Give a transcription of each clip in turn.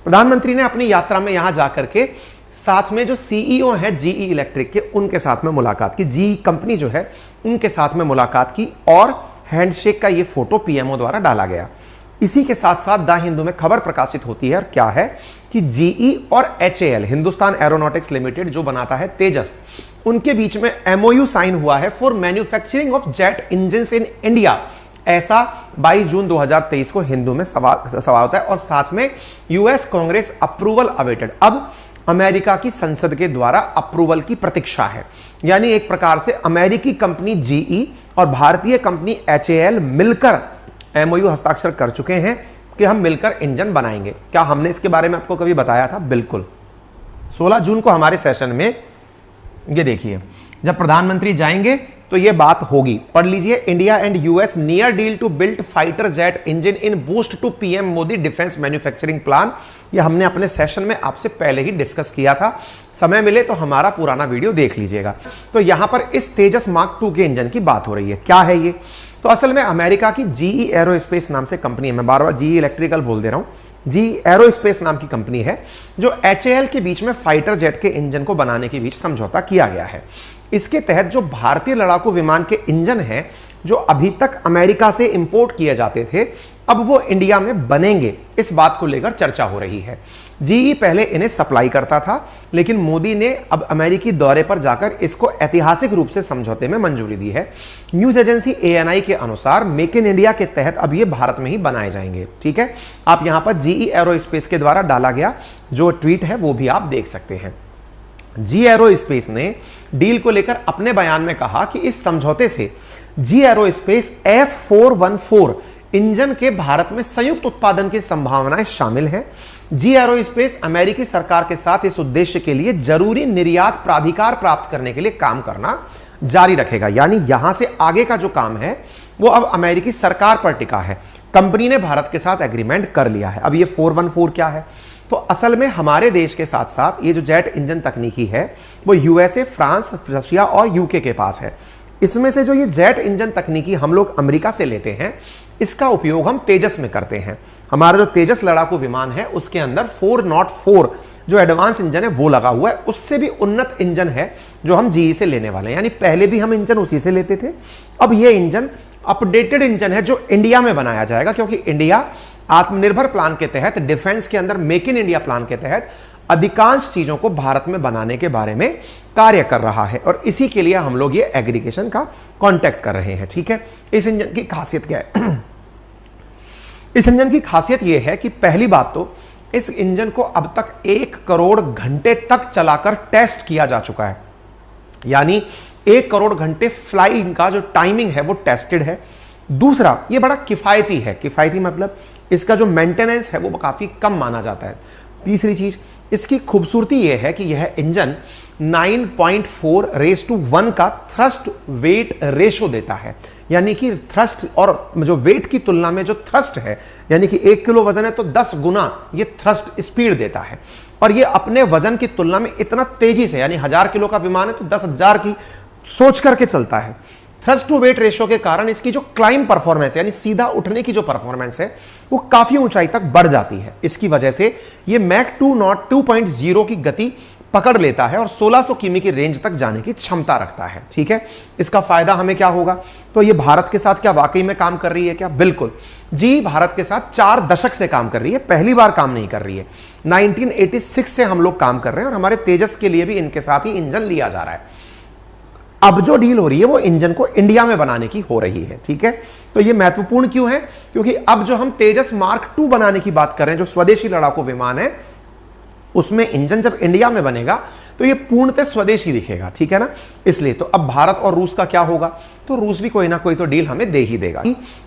प्रधानमंत्री ने अपनी यात्रा में यहां जाकर के साथ में जो सीईओ हैं जीई इलेक्ट्रिक के, उनके साथ में मुलाकात की, जीई कंपनी जो है उनके साथ में मुलाकात की और हैंडशेक का ये फोटो पीएमओ द्वारा डाला गया। इसी के साथ साथ द हिंदू में खबर प्रकाशित होती है और क्या है कि जीई और एचएएल, हिंदुस्तान एरोनॉटिक्स लिमिटेड जो बनाता है तेजस, उनके बीच में एमओयू साइन हुआ है for manufacturing of jet engines in India. ऐसा 22 जून 2023 को हिंदू में सवाल होता है। और साथ में यूएस कांग्रेस अप्रूवल अवेटेड, अब अमेरिका की संसद के द्वारा अप्रूवल की प्रतीक्षा है। यानी एक प्रकार से अमेरिकी कंपनी जीई और भारतीय कंपनी एचएएल मिलकर एमओयू हस्ताक्षर कर चुके हैं कि हम मिलकर इंजन बनाएंगे। क्या हमने इसके बारे में आपको कभी बताया था? बिल्कुल। 16 जून को हमारे सेशन में ये देखिए, जब प्रधानमंत्री जाएंगे तो ये बात होगी, पढ़ लीजिए। India and US near deal to build fighter jet engine in boost to PM Modi defence manufacturing plan. ये हमने अपने सेशन में आपसे पहले ही डिस्कस किया था, समय मिले तो हमारा पुराना वीडियो देख लीजिएगा। तो यहां पर इस तेजस मार्क 2 के इंजन की बात हो रही है। क्या है ये? तो असल में अमेरिका की जीई एरोस्पेस नाम से कंपनी है, मैं बार बार जीई इलेक्ट्रिकल बोल दे रहा हूं, जीई एरोस्पेस नाम की कंपनी है, जो एचएएल के बीच में फाइटर जेट के इंजन को बनाने के बीच समझौता किया गया है। इसके तहत जो भारतीय लड़ाकू विमान के इंजन हैं, जो अभी तक अमेरिका से इंपोर्ट किए जाते थे, अब वो इंडिया में बनेंगे, इस बात को लेकर चर्चा हो रही है। जीई पहले इन्हें सप्लाई करता था, लेकिन मोदी ने अब अमेरिकी दौरे पर जाकर इसको ऐतिहासिक रूप से समझौते में मंजूरी दी है। न्यूज एजेंसी एएनआई के अनुसार मेक इन इंडिया के तहत अब ये भारत में ही बनाए जाएंगे। ठीक है, आप यहां पर जीई एरोस्पेस के द्वारा डाला गया जो ट्वीट है वो भी आप देख सकते हैं। जी एरोस्पेस ने डील को लेकर अपने बयान में कहा कि इस समझौते से जी एरोस्पेस F414 इंजन के भारत में संयुक्त उत्पादन की संभावनाएं शामिल हैं। जी एरोस्पेस अमेरिकी सरकार के साथ इस उद्देश्य के लिए जरूरी निर्यात प्राधिकार प्राप्त करने के लिए काम करना जारी रखेगा। यानी यहां से आगे का जो काम है वो अब अमेरिकी सरकार पर टिका है। कंपनी ने भारत के साथ एग्रीमेंट कर लिया है। अब ये 414 क्या है? तो असल में हमारे देश के साथ साथ ये जो जेट इंजन तकनीकी है वो यूएसए, फ्रांस, रशिया और यूके के पास है। इसमें से जो ये जेट इंजन तकनीकी हम लोग अमेरिका से लेते हैं, इसका उपयोग हम तेजस में करते हैं। हमारा जो तेजस लड़ाकू विमान है उसके अंदर 404 जो एडवांस इंजन है वो लगा हुआ है। उससे भी उन्नत इंजन है जो हम जीई से लेने वाले हैं। यानी पहले भी हम इंजन उसी से लेते थे, अब ये इंजन अपडेटेड इंजन है जो इंडिया में बनाया जाएगा, क्योंकि इंडिया आत्मनिर्भर प्लान के तहत, डिफेंस के अंदर मेक इन इंडिया प्लान के तहत अधिकांश चीजों को भारत में बनाने के बारे में कार्य कर रहा है और इसी के लिए हम लोग ये एग्रीगेशन का कांटेक्ट कर रहे हैं। ठीक है, इस इंजन की खासियत क्या है? इस इंजन की खासियत यह है कि पहली बात तो इस इंजन को अब तक 1 करोड़ घंटे तक चलाकर टेस्ट किया जा चुका है। यानी 1 करोड़ घंटे फ्लाइंग का जो टाइमिंग है वो टेस्टेड है। दूसरा, ये बड़ा किफायती है। किफायती मतलब इसका जो मेंटेनेंस है वो काफी कम माना जाता है। तीसरी चीज, इसकी खूबसूरती यह है कि यह इंजन 9.4:1 का थ्रस्ट वेट रेशो देता है। यानी कि थ्रस्ट और जो वेट की तुलना में जो थ्रस्ट है, यानी कि 1 किलो वजन है तो 10 गुना ये थ्रस्ट स्पीड देता है। और ये अपने वजन की तुलना में इतना तेजी से, यानी 1000 किलो का विमान है तो 10,000 की सोच करके चलता है। थ्रस्ट टू वेट रेशियो के कारण इसकी जो क्लाइंब परफॉर्मेंस है, यानी सीधा उठने की जो परफॉर्मेंस है, वो काफी ऊंचाई तक बढ़ जाती है। इसकी वजह से ये मैक 2.0 की गति पकड़ लेता है और 1600 किमी की रेंज तक जाने की क्षमता रखता है। ठीक है, इसका फायदा हमें क्या होगा? तो ये भारत के साथ क्या वाकई में काम कर रही है क्या? बिल्कुल जी, भारत के साथ 4 दशक से काम कर रही है, पहली बार काम नहीं कर रही है। 1986 से हम लोग काम कर रहे हैं और हमारे तेजस के लिए भी इनके साथ ही इंजन लिया जा रहा है। अब जो डील हो रही है वो इंजन को इंडिया में बनाने की हो रही है। ठीक है, तो ये महत्वपूर्ण क्यों है? क्योंकि अब जो हम तेजस मार्क 2 बनाने की बात कर रहे हैं, जो स्वदेशी लड़ाकू विमान है, उसमें इंजन जब इंडिया में बनेगा तो ये पूर्णतः स्वदेशी दिखेगा। ठीक है ना, इसलिए तो अब भारत और रूस का क्या होगा? तो रूस भी कोई ना कोई तो डील हमें दे ही देगा।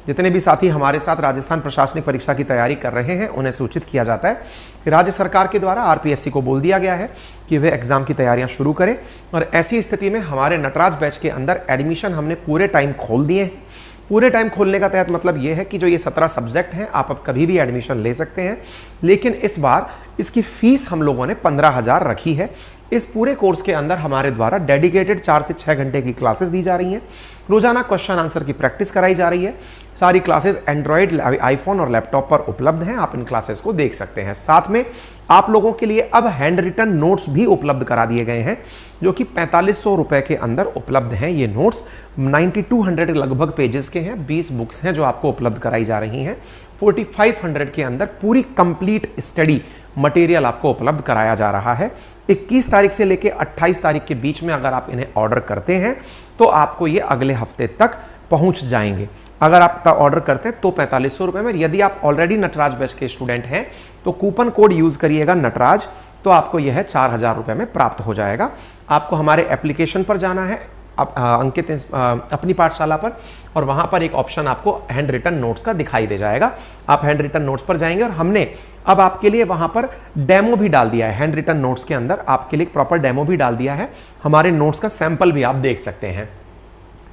जितने भी साथी हमारे साथ राजस्थान प्रशासनिक परीक्षा की तैयारी कर रहे हैं उन्हें सूचित किया जाता है कि राज्य सरकार के द्वारा आरपीएससी को बोल दिया गया है कि वे एग्जाम की तैयारियां शुरू करें। और ऐसी स्थिति में हमारे नटराज बैच के अंदर एडमिशन हमने पूरे टाइम खोल दिए हैं। पूरे टाइम खोलने का तहत मतलब ये है कि जो ये 17 सब्जेक्ट हैं, आप अब कभी भी एडमिशन ले सकते हैं। लेकिन इस बार इसकी फीस हम लोगों ने 15,000 रखी है। इस पूरे कोर्स के अंदर हमारे द्वारा डेडिकेटेड 4 से 6 घंटे की क्लासेस दी जा रही हैं। रोजाना क्वेश्चन आंसर की प्रैक्टिस कराई जा रही है। सारी क्लासेस एंड्रॉयड, आईफोन और लैपटॉप पर उपलब्ध हैं। आप इन क्लासेस को देख सकते हैं। साथ में आप लोगों के लिए अब हैंड रिटन नोट्स भी उपलब्ध करा दिए गए हैं, जो कि 4500 रुपए के अंदर उपलब्ध हैं। ये नोट्स 9200 लगभग पेजेस के हैं। 20 बुक्स हैं जो आपको उपलब्ध कराई जा रही हैं। 4500 के अंदर पूरी कंप्लीट स्टडी मटेरियल आपको उपलब्ध कराया जा रहा है। 21 तारीख से लेकर 28 तारीख के बीच में अगर आप इन्हें ऑर्डर करते हैं तो आपको ये अगले हफ्ते तक पहुंच जाएंगे। अगर आप ऑर्डर करते हैं तो 4500 रुपए में। यदि आप ऑलरेडी नटराज बैच के स्टूडेंट हैं तो कूपन कोड यूज करिएगा नटराज, तो आपको यह 4000 रुपए में प्राप्त हो जाएगा। आपको हमारे एप्लीकेशन पर जाना है अंकित अपनी पाठशाला पर, और वहां पर एक ऑप्शन आपको हैंड रिटन नोट्स का दिखाई दे जाएगा। आप हैंड रिटन नोट्स पर जाएंगे और हमने अब आपके लिए वहां पर डेमो भी डाल दिया है। हैंड रिटन नोट्स के अंदर आपके लिए प्रॉपर डेमो भी डाल दिया है। हमारे नोट्स का सैंपल भी आप देख सकते हैं।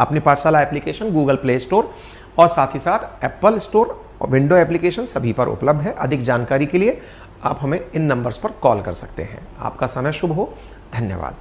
अपनी पाठशाला एप्लीकेशन गूगल प्ले स्टोर और साथ ही साथ एप्पल स्टोर और विंडो एप्लीकेशन सभी पर उपलब्ध है। अधिक जानकारी के लिए आप हमें इन नंबर्स पर कॉल कर सकते हैं। आपका समय शुभ हो। धन्यवाद।